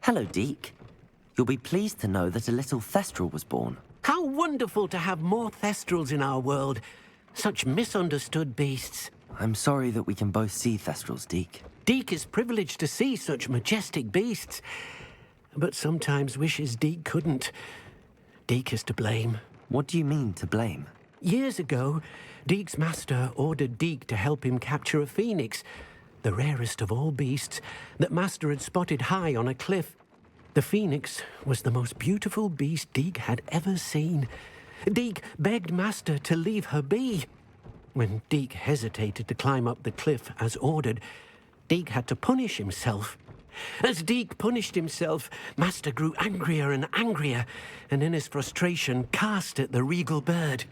Hello, Deke. You'll be pleased to know that a little Thestral was born. How wonderful to have more Thestrals in our world. Such misunderstood beasts. I'm sorry that we can both see Thestrals, Deke. Deke is privileged to see such majestic beasts, but sometimes wishes Deke couldn't. Deke is to blame. What do you mean, to blame? Years ago, Deke's master ordered Deke to help him capture a phoenix, the rarest of all beasts, that master had spotted high on a cliff. The phoenix was the most beautiful beast Deke had ever seen. Deke begged master to leave her be. When Deke hesitated to climb up the cliff as ordered, Deke had to punish himself. As Deke punished himself, master grew angrier and angrier, and in his frustration cast at the regal bird.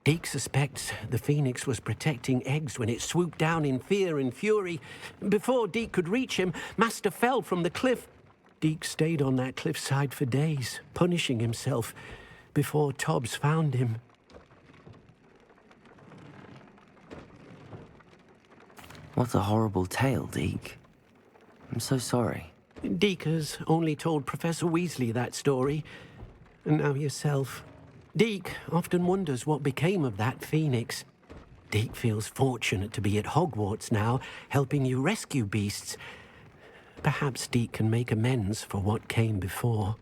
Deke suspects the phoenix was protecting eggs when it swooped down in fear and fury. Before Deke could reach him, master fell from the cliff. Deke stayed on that cliffside for days, punishing himself, before Tobbs found him. What a horrible tale, Deke. I'm so sorry. Deke has only told Professor Weasley that story, and now yourself. Deke often wonders what became of that phoenix. Deke feels fortunate to be at Hogwarts now, helping you rescue beasts. Perhaps Deke can make amends for what came before.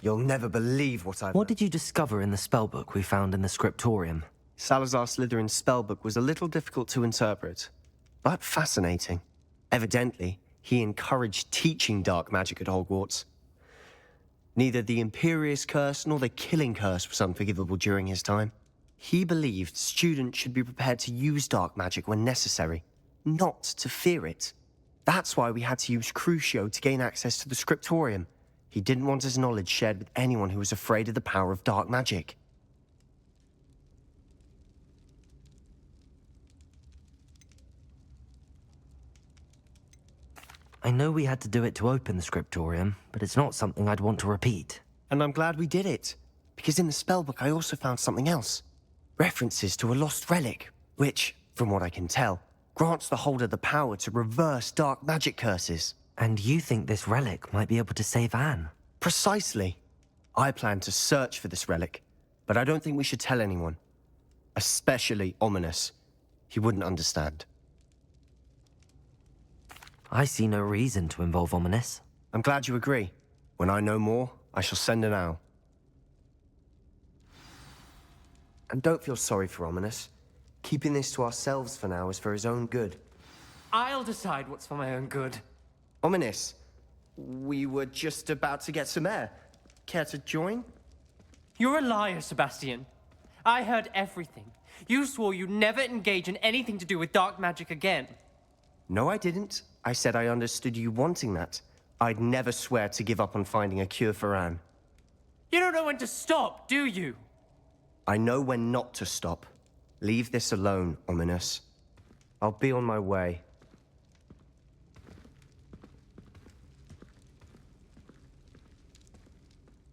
You'll never believe what I've... What did you discover in the spellbook we found in the scriptorium? Salazar Slytherin's spellbook was a little difficult to interpret, but fascinating. Evidently, he encouraged teaching dark magic at Hogwarts. Neither the Imperious Curse nor the Killing Curse was unforgivable during his time. He believed students should be prepared to use dark magic when necessary, not to fear it. That's why we had to use Crucio to gain access to the scriptorium. He didn't want his knowledge shared with anyone who was afraid of the power of dark magic. I know we had to do it to open the scriptorium, but it's not something I'd want to repeat. And I'm glad we did it, because in the spellbook I also found something else. References to a lost relic, which, from what I can tell, grants the holder the power to reverse dark magic curses. And you think this relic might be able to save Anne? Precisely. I plan to search for this relic, but I don't think we should tell anyone. Especially Ominous. He wouldn't understand. I see no reason to involve Ominous. I'm glad you agree. When I know more, I shall send an owl. And don't feel sorry for Ominous. Keeping this to ourselves for now is for his own good. I'll decide what's for my own good. Ominous, we were just about to get some air. Care to join? You're a liar, Sebastian. I heard everything. You swore you'd never engage in anything to do with dark magic again. No, I didn't. I said I understood you wanting that. I'd never swear to give up on finding a cure for Anne. You don't know when to stop, do you? I know when not to stop. Leave this alone, Ominous. I'll be on my way.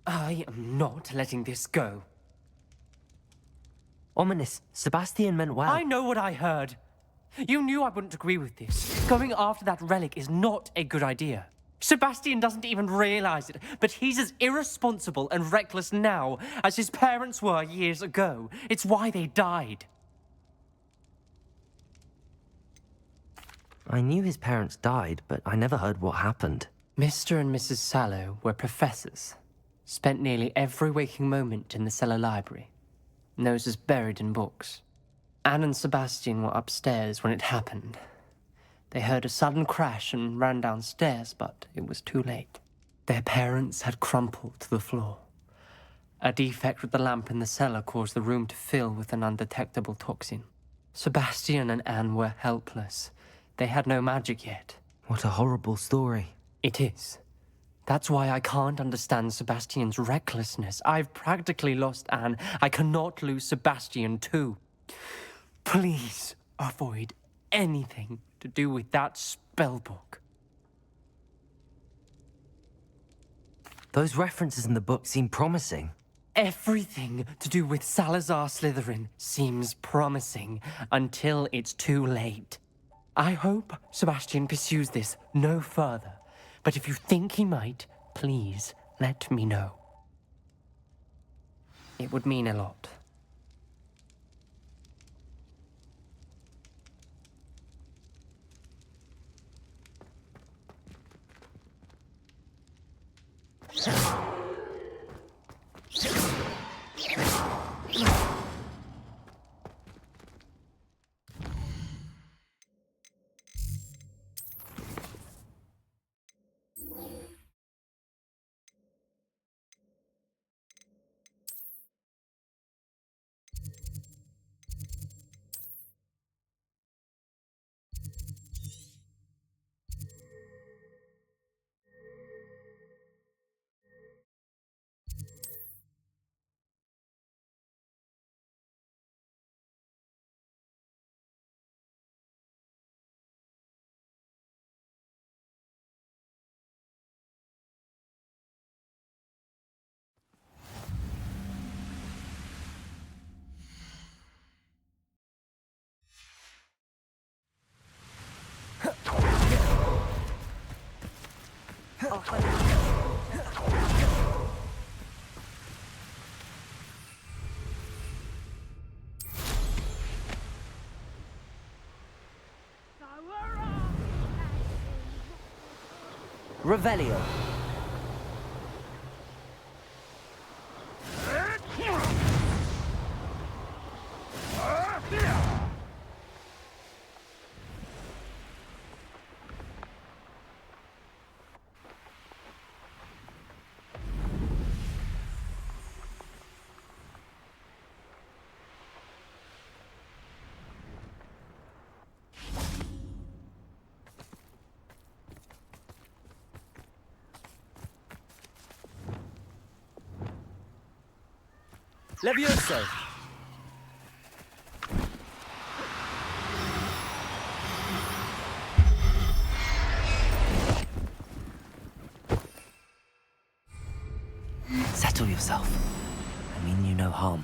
I am not letting this go. Ominous, Sebastian meant well. I know what I heard. You knew I wouldn't agree with this. Going after that relic is not a good idea. Sebastian doesn't even realize it, but he's as irresponsible and reckless now as his parents were years ago. It's why they died. I knew his parents died, but I never heard what happened. Mr. and Mrs. Sallow were professors. Spent nearly every waking moment in the cellar library. Noses buried in books. Anne and Sebastian were upstairs when it happened. They heard a sudden crash and ran downstairs, but it was too late. Their parents had crumpled to the floor. A defect with the lamp in the cellar caused the room to fill with an undetectable toxin. Sebastian and Anne were helpless. They had no magic yet. What a horrible story. It is. That's why I can't understand Sebastian's recklessness. I've practically lost Anne. I cannot lose Sebastian too. Please avoid anything to do with that spellbook. Those references in the book seem promising. Everything to do with Salazar Slytherin seems promising until it's too late. I hope Sebastian pursues this no further, but if you think he might, please let me know. It would mean a lot. Revelio. Levioso. Settle yourself. I mean you no harm.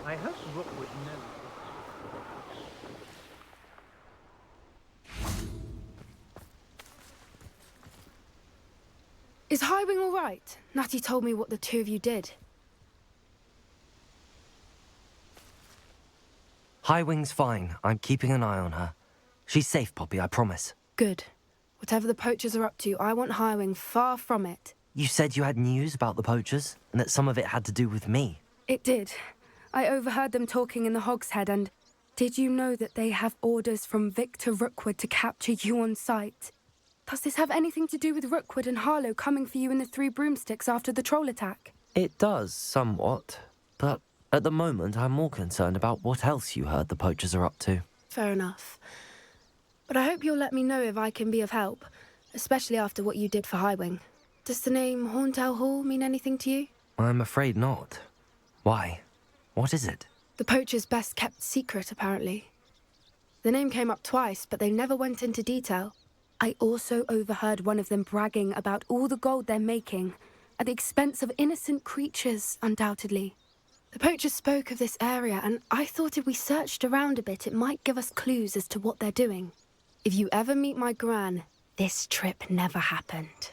I hope Rookwood knows. Is Highwing all right? Natty told me what the two of you did. Highwing's fine. I'm keeping an eye on her. She's safe, Poppy, I promise. Good. Whatever the poachers are up to, I want Highwing far from it. You said you had news about the poachers, and that some of it had to do with me. It did. I overheard them talking in the Hogshead, and did you know that they have orders from Victor Rookwood to capture you on sight? Does this have anything to do with Rookwood and Harlow coming for you in the Three Broomsticks after the troll attack? It does, somewhat. But at the moment, I'm more concerned about what else you heard the poachers are up to. Fair enough. But I hope you'll let me know if I can be of help, especially after what you did for Highwing. Does the name Horntail Hall mean anything to you? I'm afraid not. Why? What is it? The poacher's best-kept secret, apparently. The name came up twice, but they never went into detail. I also overheard one of them bragging about all the gold they're making, at the expense of innocent creatures, undoubtedly. The poachers spoke of this area, and I thought if we searched around a bit, it might give us clues as to what they're doing. If you ever meet my gran, this trip never happened.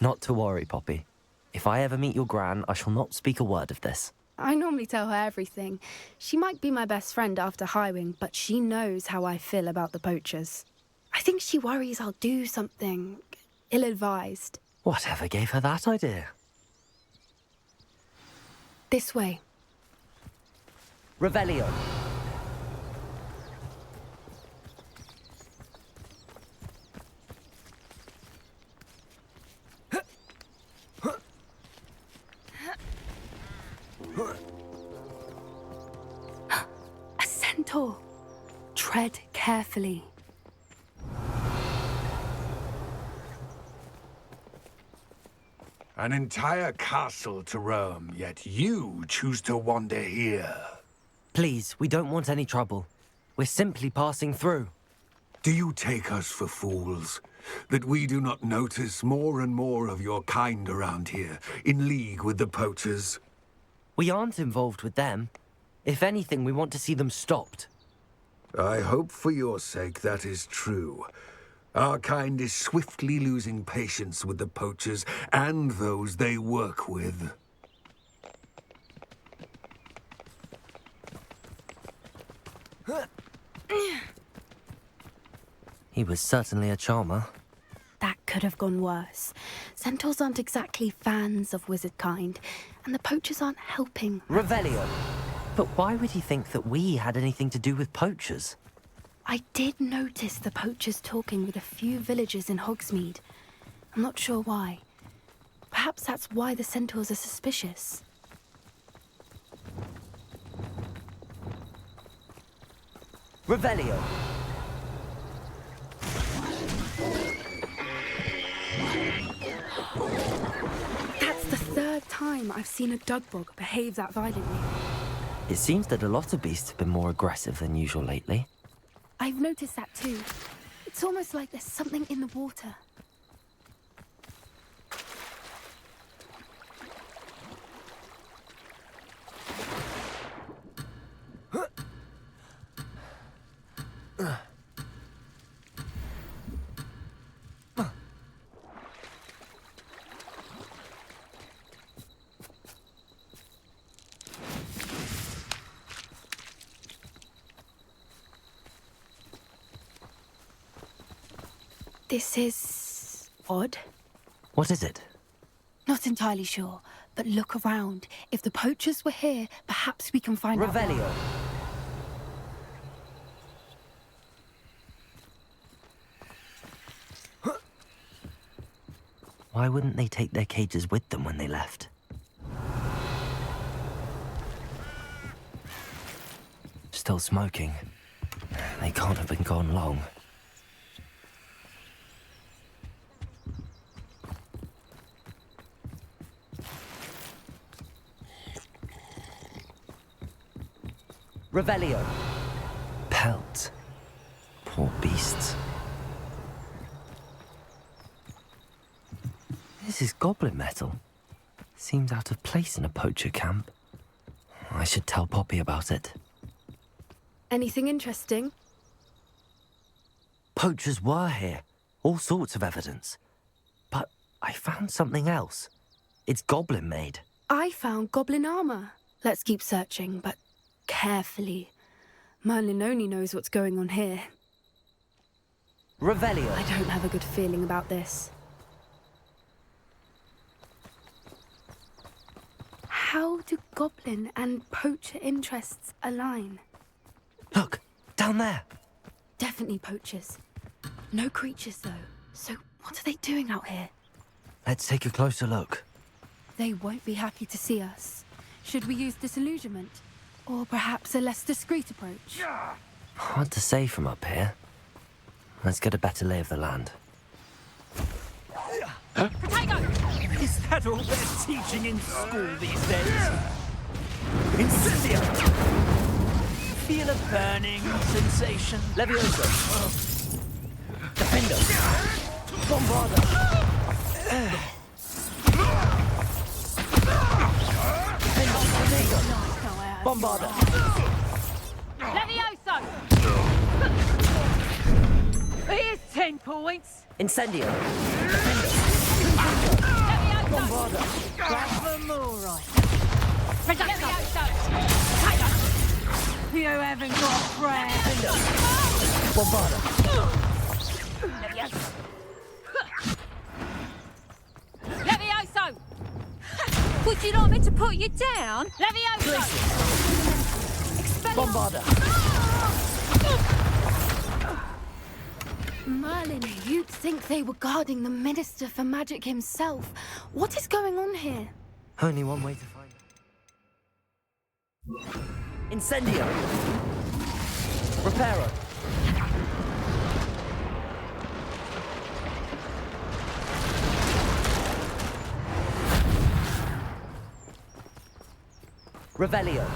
Not to worry, Poppy. If I ever meet your gran, I shall not speak a word of this. I normally tell her everything. She might be my best friend after Highwing, but she knows how I feel about the poachers. I think she worries I'll do something ill-advised. Whatever gave her that idea? This way. Revelio. A centaur. Tread carefully. An entire castle to roam, yet you choose to wander here. Please, we don't want any trouble. We're simply passing through. Do you take us for fools? That we do not notice more and more of your kind around here, in league with the poachers? We aren't involved with them. If anything, we want to see them stopped. I hope for your sake that is true. Our kind is swiftly losing patience with the poachers and those they work with. He was certainly a charmer. That could have gone worse. Centaurs aren't exactly fans of wizard kind, and the poachers aren't helping. Revelio. But why would he think that we had anything to do with poachers? I did notice the poachers talking with a few villagers in Hogsmeade. I'm not sure why. Perhaps that's why the centaurs are suspicious. Revelio. That's the third time I've seen a dugbog behave that violently. It seems that a lot of beasts have been more aggressive than usual lately. I've noticed that too. It's almost like there's something in the water. This is odd. What is it? Not entirely sure, but look around. If the poachers were here, perhaps we can find out why. Revelio. Why wouldn't they take their cages with them when they left? Still smoking. They can't have been gone long. Revelio. Pelt. Poor beasts. This is goblin metal. Seems out of place in a poacher camp. I should tell Poppy about it. Anything interesting? Poachers were here. All sorts of evidence. But I found something else. It's goblin made. I found goblin armor. Let's keep searching, but carefully. Merlin only knows what's going on here. Revelio. I don't have a good feeling about this. How do goblin and poacher interests align? Look, down there. Definitely poachers. No creatures, though. So what are they doing out here? Let's take a closer look. They won't be happy to see us. Should we use disillusionment? Or perhaps a less discreet approach? Hard to say from up here. Let's get a better lay of the land. Is that all they're teaching in school these days? Incendio! Feel a burning sensation? Levioso. Defendo. Bombarda. Bombarder! Levioso! Here's 10 points. Incendio! Levioso! Bombarder! Grab them all right. Levioso! Tiger! You haven't got a prayer. Bombarder! Levioso! Levioso! Would you like me to put you down? Levioso! Bombarder! Merlin, you'd think they were guarding the Minister for Magic himself. What is going on here? Only one way to find out. Incendio! Reparo! Revelio!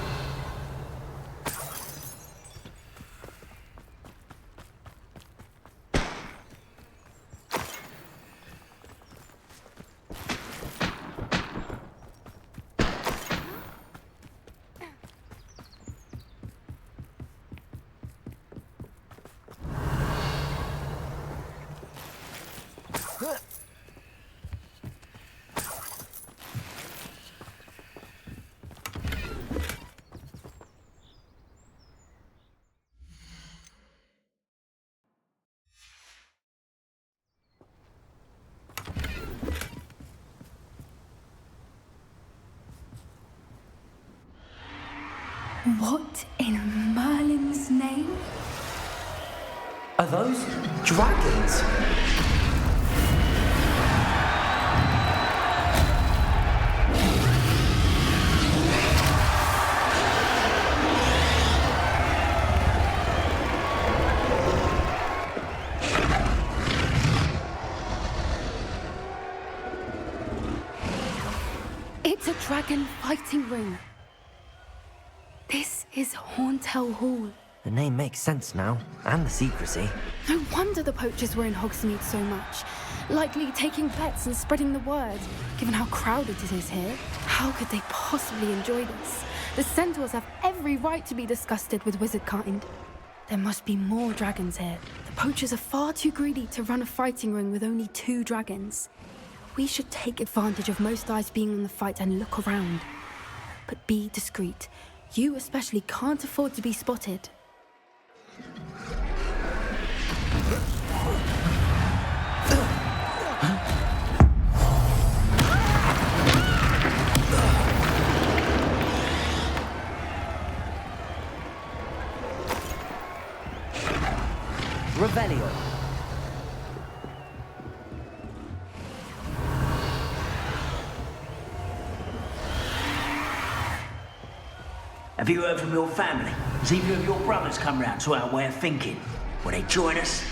What in Merlin's name? Are those dragons? It's a dragon fighting ring. This is Hauntel Hall. The name makes sense now, and the secrecy. No wonder the poachers were in Hogsmeade so much. Likely taking bets and spreading the word. Given how crowded it is here, how could they possibly enjoy this? The centaurs have every right to be disgusted with wizard kind. There must be more dragons here. The poachers are far too greedy to run a fighting ring with only 2 dragons. We should take advantage of most eyes being on the fight and look around. But be discreet. You especially can't afford to be spotted. Revelio. Have you heard from your family? Has either of your brothers come round to our way of thinking? Will they join us?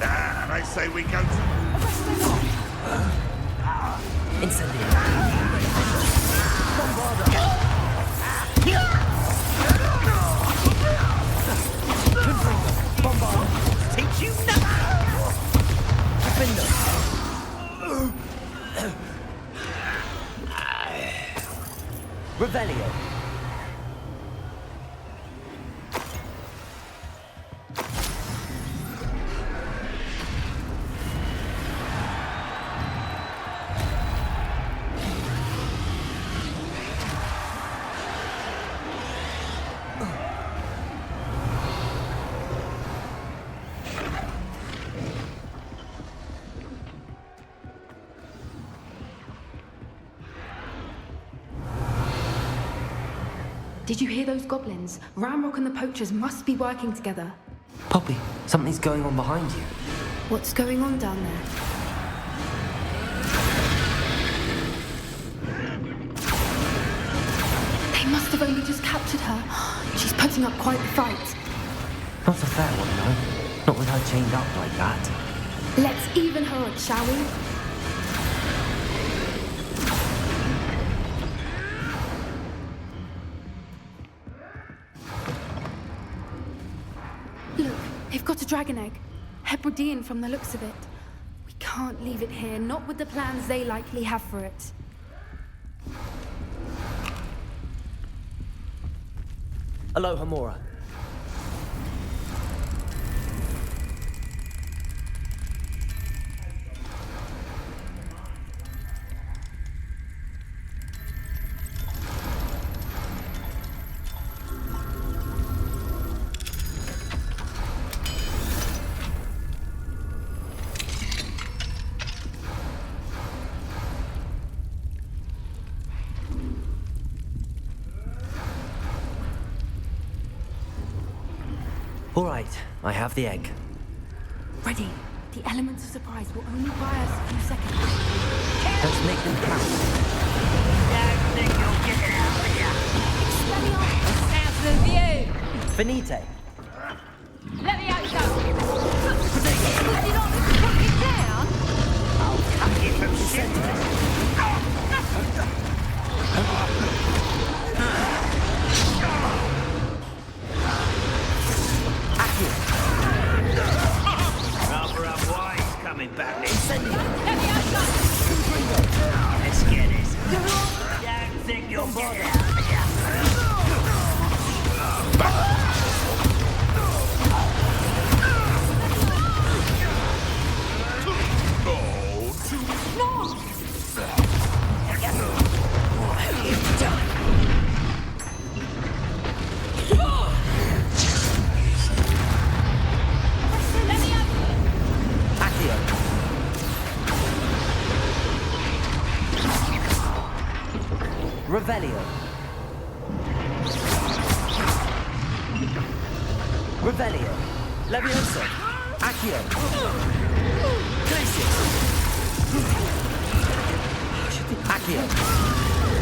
Nah, I say we go to... Incendio. Bombarder. Teach you nothing! Revelio. Did you hear those goblins? Ramrock and the poachers must be working together. Poppy, something's going on behind you. What's going on down there? They must have only just captured her. She's putting up quite the fight. Not a fair one, no. Not with her chained up like that. Let's even her up, shall we? Look, they've got a dragon egg. Hebridean from the looks of it. We can't leave it here, not with the plans they likely have for it. Aloha, Mora. All right, I have the egg. Ready. The elements of surprise will only buy us a few seconds. Let's make them count. Don't think you'll get it out of here. Sounds of you. Finite. Let me out, go. Would you not put it down? I'll cut you from shit. Rather unwise coming back. Let me out, go. Let's get this. Don't think you'll get it out of here. Let me out. Accio. Revelio. Revelio. Levioso. Accio. Glacius. Accio.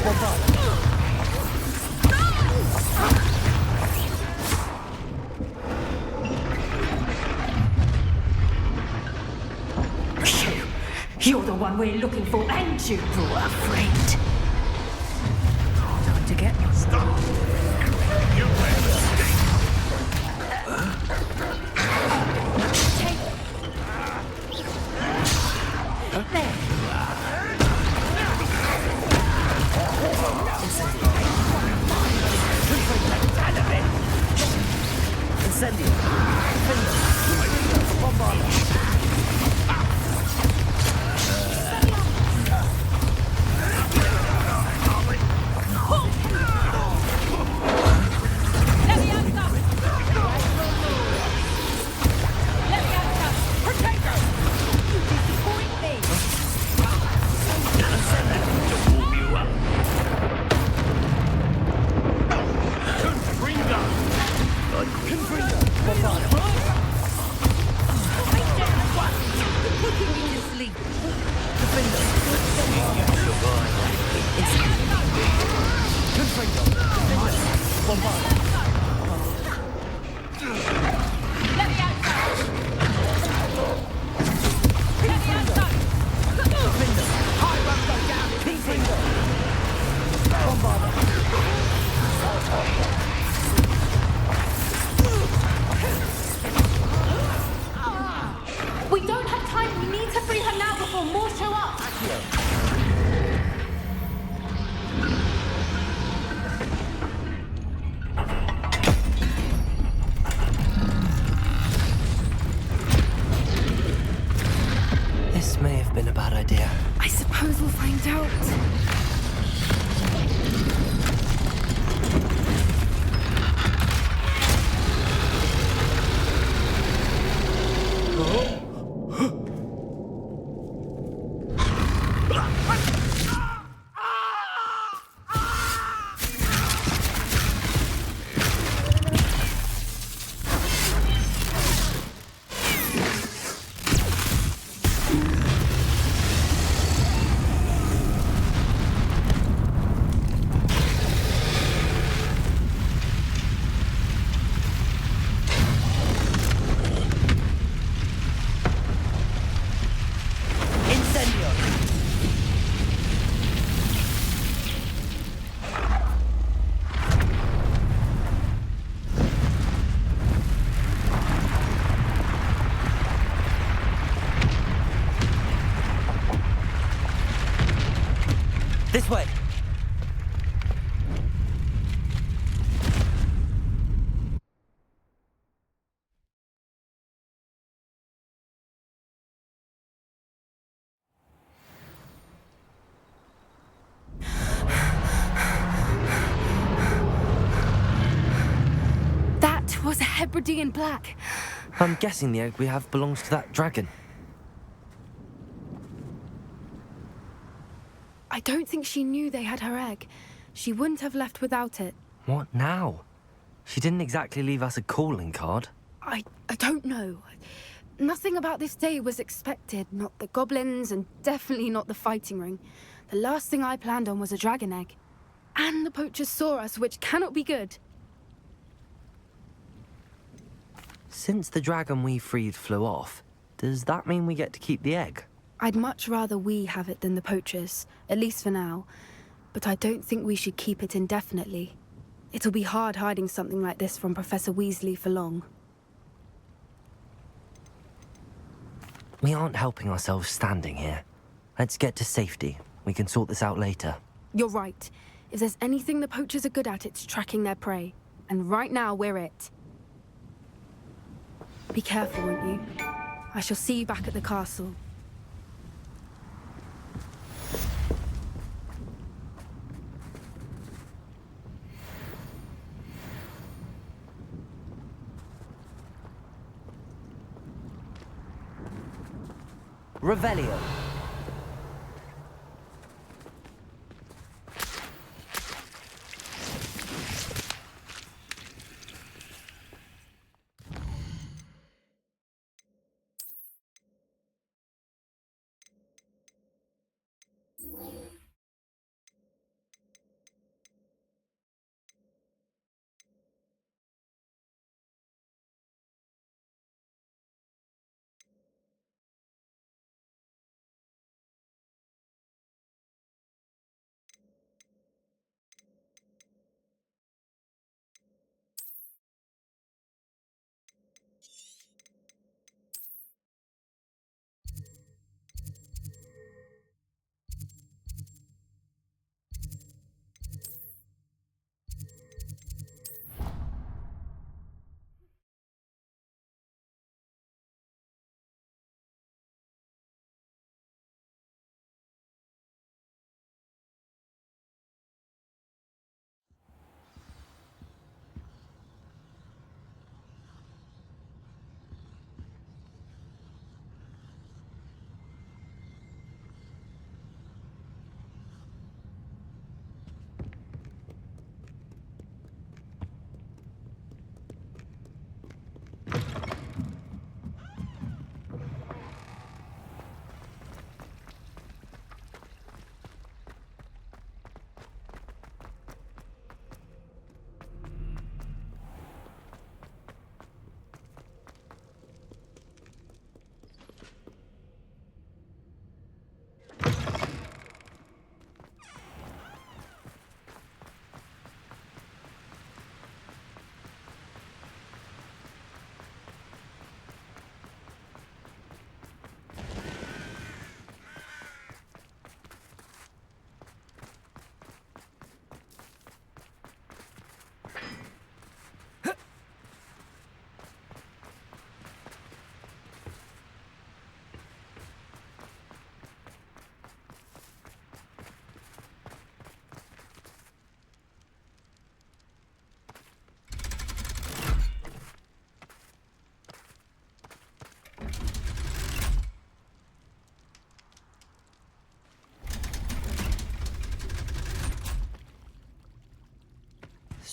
Bombarda. You're the one we're looking for, and you brought a friend. Time to get stop. Incendio. Bombarda. Let me out, stop. Let me out, stop. Protect us. Disappoint me. To warm you up. Putting me to sleep. Let me out, stop. Let me out, stop. We don't have time. We need to free her now before more show up. This may have been a bad idea. I suppose we'll find out. This way! That was a Hebridean black. I'm guessing the egg we have belongs to that dragon. I don't think she knew they had her egg. She wouldn't have left without it. What now? She didn't exactly leave us a calling card. I don't know. Nothing about this day was expected. Not the goblins, and definitely not the fighting ring. The last thing I planned on was a dragon egg. And the poachers saw us, which cannot be good. Since the dragon we freed flew off, does that mean we get to keep the egg? I'd much rather we have it than the poachers, at least for now. But I don't think we should keep it indefinitely. It'll be hard hiding something like this from Professor Weasley for long. We aren't helping ourselves standing here. Let's get to safety. We can sort this out later. You're right. If there's anything the poachers are good at, it's tracking their prey. And right now, we're it. Be careful, won't you? I shall see you back at the castle. Revelio.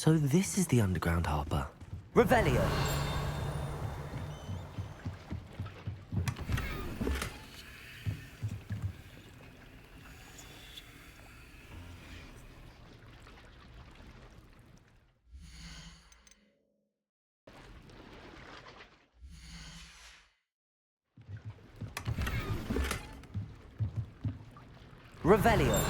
So this is the underground harbour. Revelio. Revelio.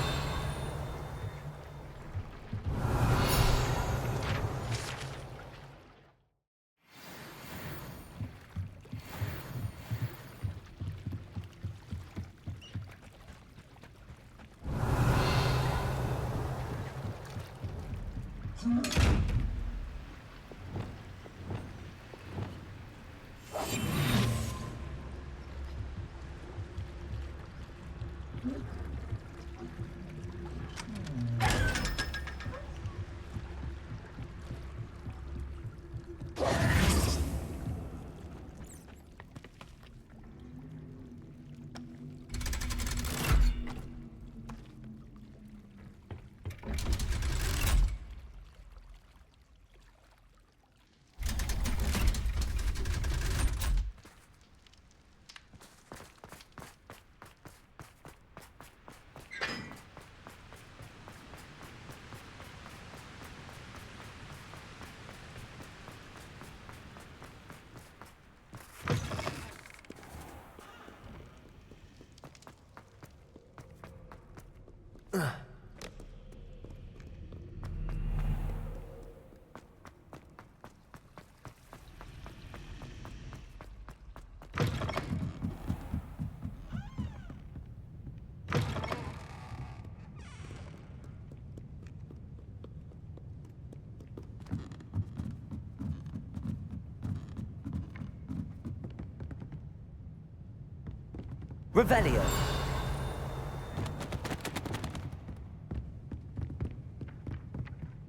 Revelio.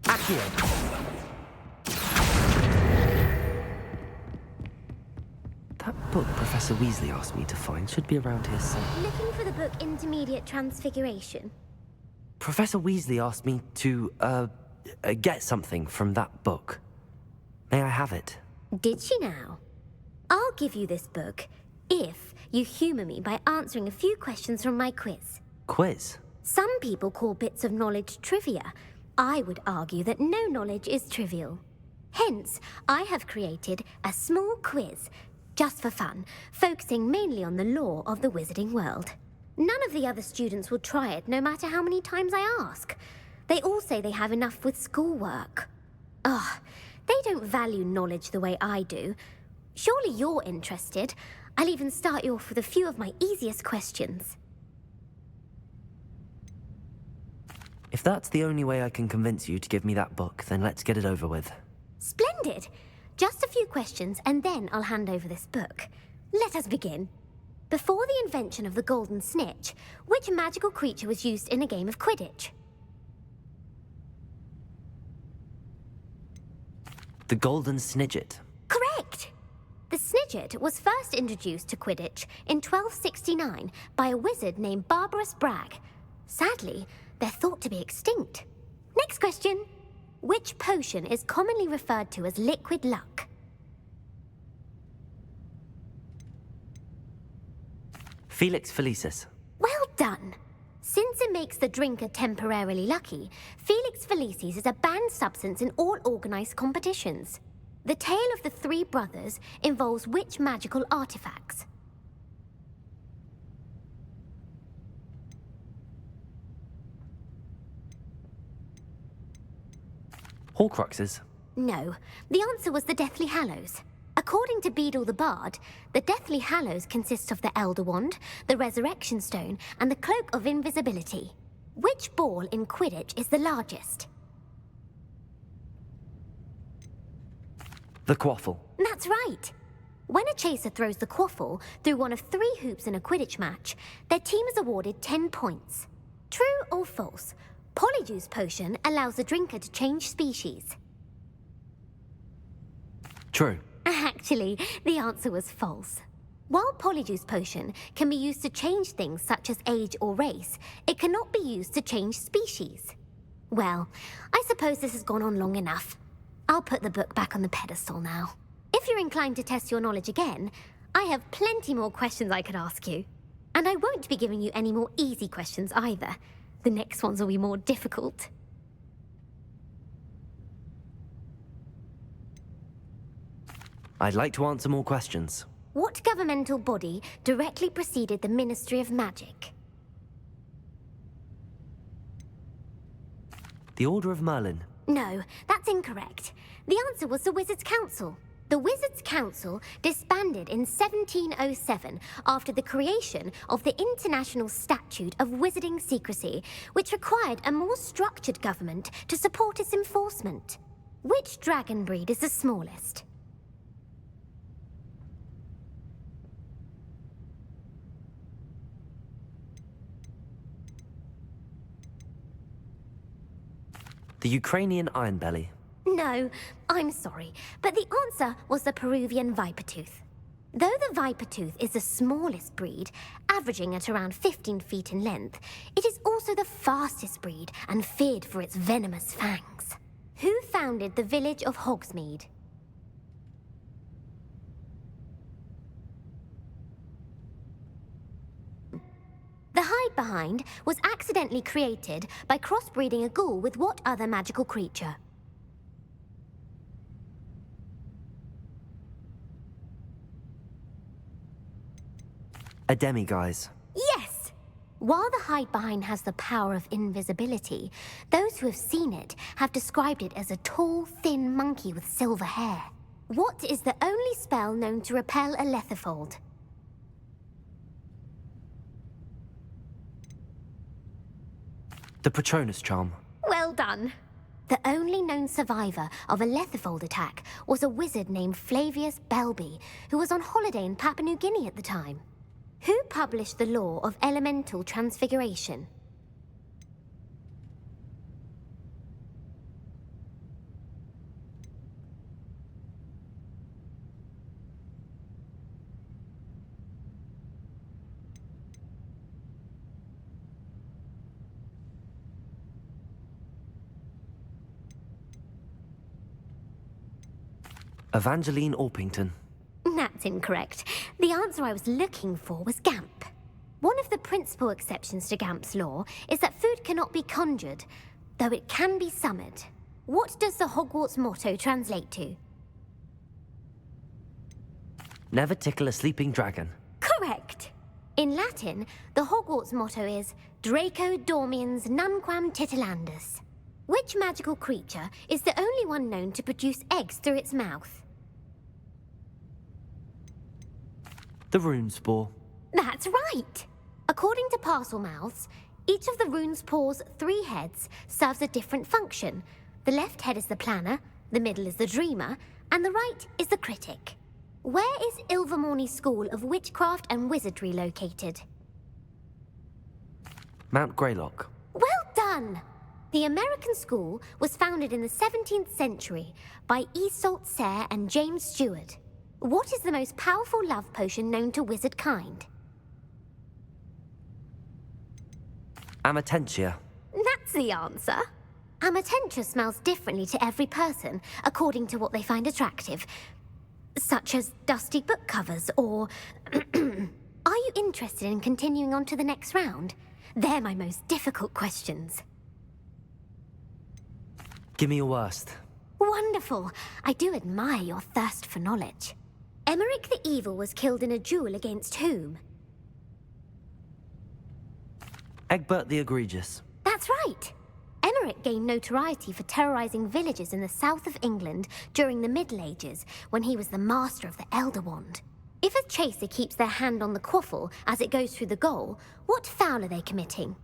Accio. That book Professor Weasley asked me to find should be around here somewhere. Looking for the book Intermediate Transfiguration? Professor Weasley asked me to, get something from that book. May I have it? Did she now? I'll give you this book if you humour me by answering a few questions from my quiz. Quiz? Some people call bits of knowledge trivia. I would argue that no knowledge is trivial. Hence, I have created a small quiz, just for fun, focusing mainly on the lore of the wizarding world. None of the other students will try it, no matter how many times I ask. They all say they have enough with schoolwork. Ugh, they don't value knowledge the way I do. Surely you're interested. I'll even start you off with a few of my easiest questions. If that's the only way I can convince you to give me that book, then let's get it over with. Splendid! Just a few questions, and then I'll hand over this book. Let us begin. Before the invention of the golden snitch, which magical creature was used in a game of Quidditch? The Golden Snidget. Correct! The Snidget was first introduced to Quidditch in 1269 by a wizard named Barbarous Bragg. Sadly, they're thought to be extinct. Next question. Which potion is commonly referred to as liquid luck? Felix Felicis. Well done. Since it makes the drinker temporarily lucky, Felix Felicis is a banned substance in all organized competitions. The tale of the three brothers involves which magical artifacts? Horcruxes. No, the answer was the Deathly Hallows. According to Beadle the Bard, the Deathly Hallows consist of the Elder Wand, the Resurrection Stone, and the Cloak of Invisibility. Which ball in Quidditch is the largest? The Quaffle. That's right. When a chaser throws the quaffle through one of 3 hoops in a Quidditch match, their team is awarded 10 points. True or false? Polyjuice Potion allows the drinker to change species. True. Actually, the answer was false. While Polyjuice Potion can be used to change things such as age or race, it cannot be used to change species. Well, I suppose this has gone on long enough. I'll put the book back on the pedestal now. If you're inclined to test your knowledge again, I have plenty more questions I could ask you. And I won't be giving you any more easy questions either. The next ones will be more difficult. I'd like to answer more questions. What governmental body directly preceded the Ministry of Magic? The Order of Merlin. No, that's incorrect. The answer was the Wizards' Council. The Wizards' Council disbanded in 1707 after the creation of the International Statute of Wizarding Secrecy, which required a more structured government to support its enforcement. Which dragon breed is the smallest? The Ukrainian Ironbelly. No, I'm sorry, but the answer was the Peruvian Vipertooth. Though the Vipertooth is the smallest breed, averaging at around 15 feet in length, it is also the fastest breed and feared for its venomous fangs. Who founded the village of Hogsmeade? The hide-behind was accidentally created by crossbreeding a ghoul with what other magical creature? A demiguise. Yes! While the hide-behind has the power of invisibility, those who have seen it have described it as a tall, thin monkey with silver hair. What is the only spell known to repel a lethifold? The Patronus charm. Well done. The only known survivor of a lethifold attack was a wizard named Flavius Belby, who was on holiday in Papua New Guinea at the time. Who published the law of elemental transfiguration? Evangeline Orpington. That's incorrect. The answer I was looking for was Gamp. One of the principal exceptions to Gamp's law is that food cannot be conjured, though it can be summoned. What does the Hogwarts motto translate to? Never tickle a sleeping dragon. Correct. In Latin, the Hogwarts motto is Draco dormiens nunquam titilandus. Which magical creature is the only one known to produce eggs through its mouth? The rune spore. That's right! According to Parselmouths, each of the rune's paws' 3 heads serves a different function. The left head is the planner, the middle is the dreamer, and the right is the critic. Where is Ilvermorny School of Witchcraft and Wizardry located? Mount Greylock. Well done! The American school was founded in the 17th century by Iseult Sayre and James Stewart. What is the most powerful love potion known to wizard kind? Amatentia. That's the answer. Amatentia smells differently to every person, according to what they find attractive, such as dusty book covers or... Are you interested in continuing on to the next round? They're my most difficult questions. Give me your worst. Wonderful. I do admire your thirst for knowledge. Emeric the Evil was killed in a duel against whom? Egbert the Egregious. That's right. Emeric gained notoriety for terrorizing villages in the south of England during the Middle Ages, when he was the master of the Elder Wand. If a chaser keeps their hand on the quaffle as it goes through the goal, what foul are they committing?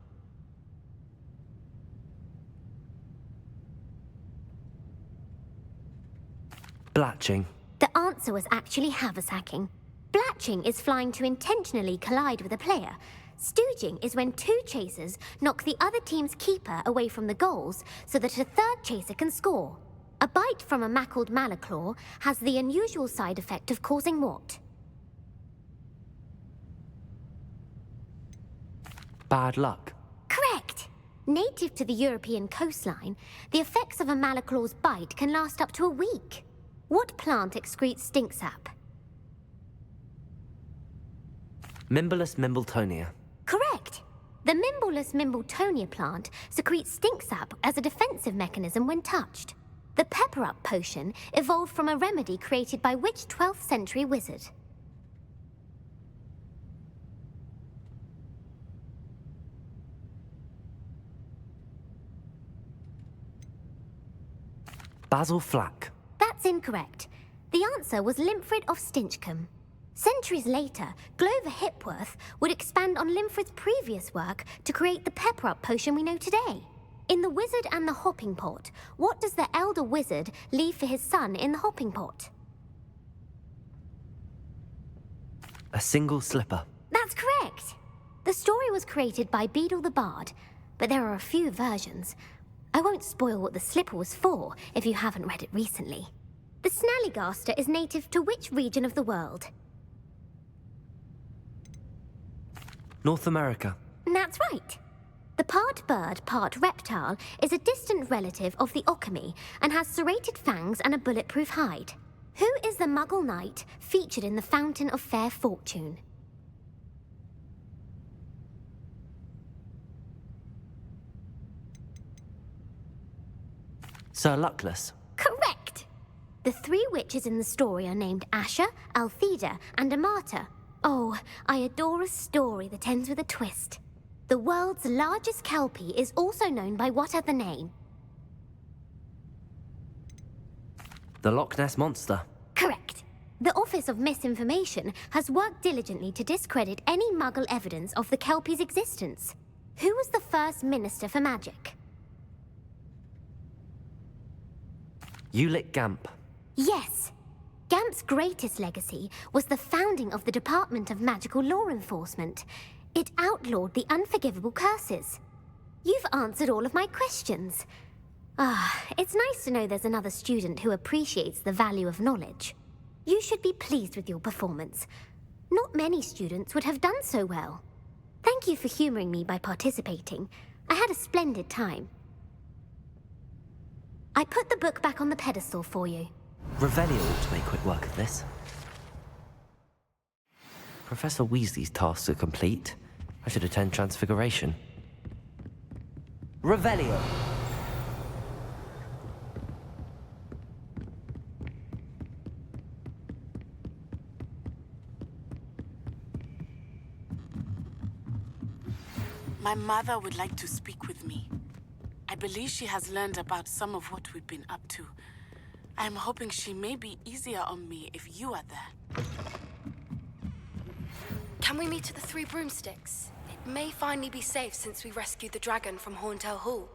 Blatching. The answer was actually haversacking. Blatching is flying to intentionally collide with a player. Stooging is when 2 chasers knock the other team's keeper away from the goals so that a 3rd chaser can score. A bite from a mackled malaclaw has the unusual side effect of causing what? Bad luck. Correct! Native to the European coastline, the effects of a malaclaw's bite can last up to a week. What plant excretes stink sap? Mimblus Mimbletonia. Correct! The Mimblus Mimbletonia plant secretes stink sap as a defensive mechanism when touched. The pepper-up potion evolved from a remedy created by which 12th century wizard? Basil Flack. That's incorrect. The answer was Limfrid of Stinchcombe. Centuries later, Glover Hipworth would expand on Limfrid's previous work to create the pepper-up potion we know today. In The Wizard and the Hopping Pot, what does the elder wizard leave for his son in the hopping pot? A single slipper. That's correct. The story was created by Beadle the Bard, but there are a few versions. I won't spoil what the slipper was for if you haven't read it recently. The Snallygaster is native to which region of the world? North America. That's right. The part bird, part reptile is a distant relative of the Occamy and has serrated fangs and a bulletproof hide. Who is the Muggle knight featured in the Fountain of Fair Fortune? Sir Luckless. Correct! The three witches in the story are named Asha, Altheda, and Amata. Oh, I adore a story that ends with a twist. The world's largest kelpie is also known by what other name? The Loch Ness Monster. Correct. The Office of Misinformation has worked diligently to discredit any Muggle evidence of the kelpie's existence. Who was the first Minister for Magic? Ulick Gamp. Yes. Gamp's greatest legacy was the founding of the Department of Magical Law Enforcement. It outlawed the unforgivable curses. You've answered all of my questions. It's nice to know there's another student who appreciates the value of knowledge. You should be pleased with your performance. Not many students would have done so well. Thank you for humoring me by participating. I had a splendid time. I put the book back on the pedestal for you. Revelio ought to make quick work of this. Professor Weasley's tasks are complete. I should attend Transfiguration. Revelio! My mother would like to speak with me. I believe she has learned about some of what we've been up to. I am hoping she may be easier on me if you are there. Can we meet at the Three Broomsticks? It may finally be safe since we rescued the dragon from Horntail Hall.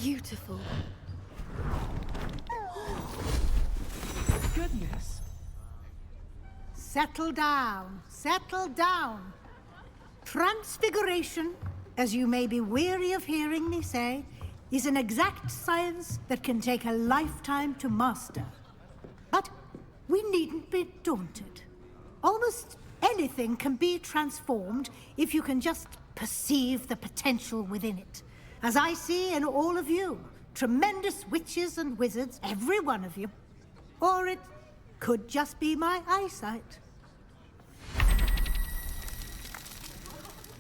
Beautiful. Goodness. Settle down. Settle down. Transfiguration, as you may be weary of hearing me say, is an exact science that can take a lifetime to master. But we needn't be daunted. Almost anything can be transformed if you can just perceive the potential within it. As I see in all of you, tremendous witches and wizards, every one of you. Or it could just be my eyesight.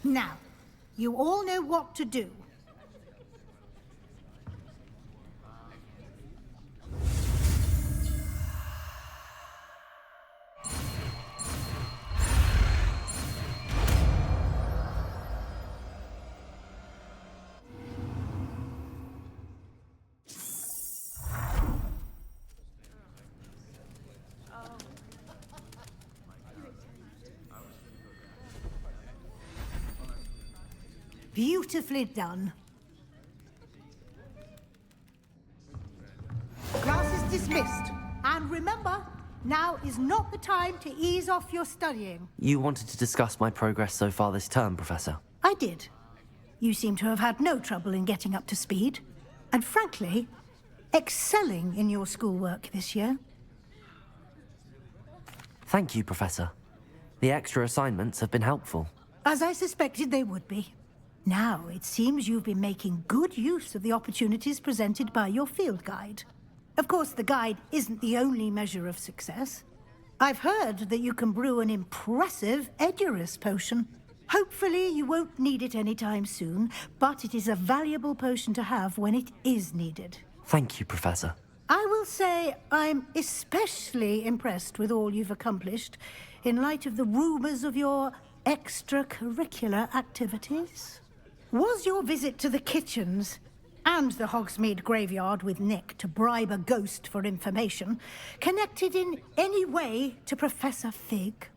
Now, you all know what to do. Beautifully done. Class is dismissed. And remember, now is not the time to ease off your studying. You wanted to discuss my progress so far this term, Professor. I did. You seem to have had no trouble in getting up to speed. And frankly, excelling in your schoolwork this year. Thank you, Professor. The extra assignments have been helpful. As I suspected they would be. Now, it seems you've been making good use of the opportunities presented by your field guide. Of course, the guide isn't the only measure of success. I've heard that you can brew an impressive Edurus potion. Hopefully, you won't need it anytime soon, but it is a valuable potion to have when it is needed. Thank you, Professor. I will say I'm especially impressed with all you've accomplished in light of the rumors of your extracurricular activities. Was your visit to the kitchens and the Hogsmeade graveyard with Nick to bribe a ghost for information connected in any way to Professor Fig?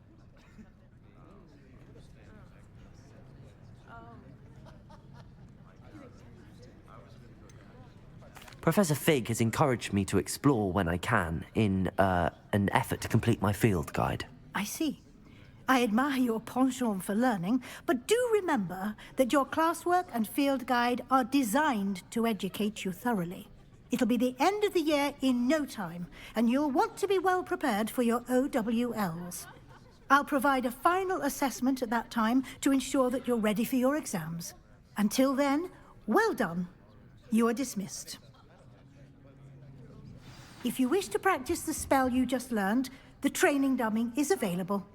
Professor Fig has encouraged me to explore when I can in an effort to complete my field guide. I see. I admire your penchant for learning, but do remember that your classwork and field guide are designed to educate you thoroughly. It'll be the end of the year in no time, and you'll want to be well prepared for your OWLs. I'll provide a final assessment at that time to ensure that you're ready for your exams. Until then, well done. You are dismissed. If you wish to practice the spell you just learned, the training dummy is available.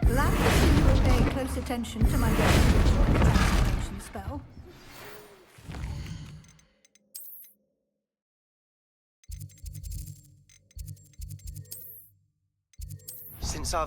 Glad to see you will pay close attention to my transformation spell. Since our